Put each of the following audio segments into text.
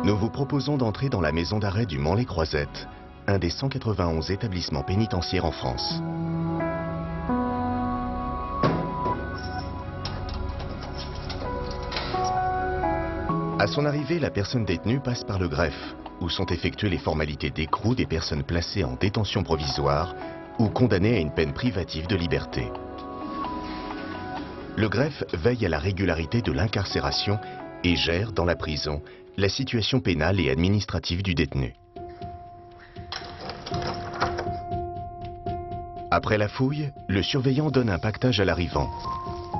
Nous vous proposons d'entrer dans la maison d'arrêt du Mans-les-Croisettes, un des 191 établissements pénitentiaires en France. À son arrivée, la personne détenue passe par le greffe, où sont effectuées les formalités d'écrou des personnes placées en détention provisoire ou condamnées à une peine privative de liberté. Le greffe veille à la régularité de l'incarcération et gère, dans la prison, la situation pénale et administrative du détenu. Après la fouille, le surveillant donne un pactage à l'arrivant.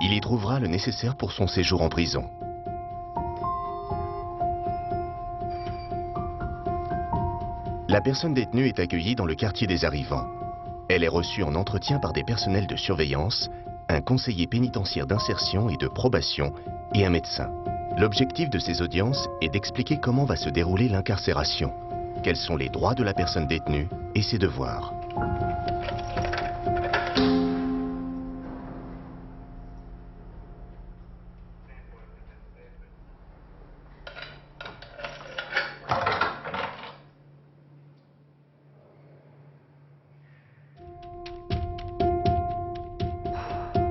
Il y trouvera le nécessaire pour son séjour en prison. La personne détenue est accueillie dans le quartier des arrivants. Elle est reçue en entretien par des personnels de surveillance, un conseiller pénitentiaire d'insertion et de probation et un médecin. L'objectif de ces audiences est d'expliquer comment va se dérouler l'incarcération, quels sont les droits de la personne détenue et ses devoirs.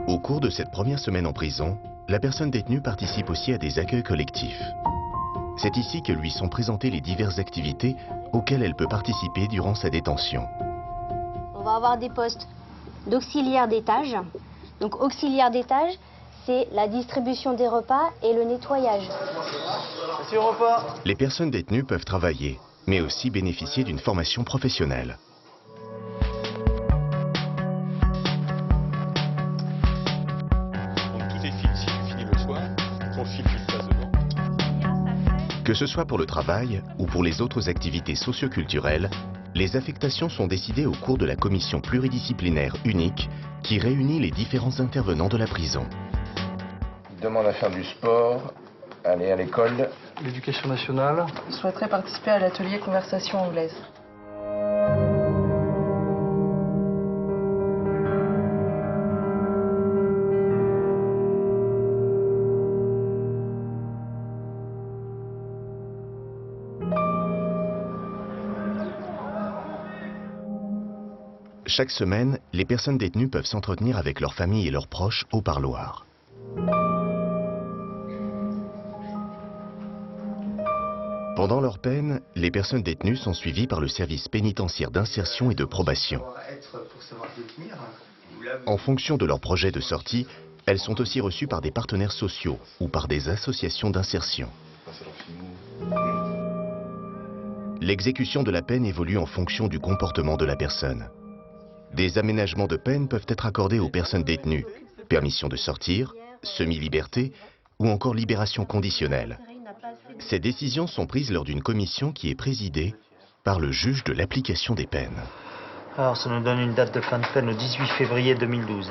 Au cours de cette première semaine en prison, la personne détenue participe aussi à des accueils collectifs. C'est ici que lui sont présentées les diverses activités auxquelles elle peut participer durant sa détention. On va avoir des postes d'auxiliaire d'étage. Donc auxiliaire d'étage, c'est la distribution des repas et le nettoyage. Monsieur repas. Les personnes détenues peuvent travailler, mais aussi bénéficier d'une formation professionnelle. Que ce soit pour le travail ou pour les autres activités socioculturelles, les affectations sont décidées au cours de la commission pluridisciplinaire unique qui réunit les différents intervenants de la prison. Il demande à faire du sport, aller à l'école. L'éducation nationale. Je souhaiterais participer à l'atelier conversation anglaise. Chaque semaine, les personnes détenues peuvent s'entretenir avec leurs familles et leurs proches au parloir. Pendant leur peine, les personnes détenues sont suivies par le service pénitentiaire d'insertion et de probation. En fonction de leur projet de sortie, elles sont aussi reçues par des partenaires sociaux ou par des associations d'insertion. L'exécution de la peine évolue en fonction du comportement de la personne. Des aménagements de peine peuvent être accordés aux personnes détenues, permission de sortir, semi-liberté ou encore libération conditionnelle. Ces décisions sont prises lors d'une commission qui est présidée par le juge de l'application des peines. Alors ça nous donne une date de fin de peine le 18 février 2012.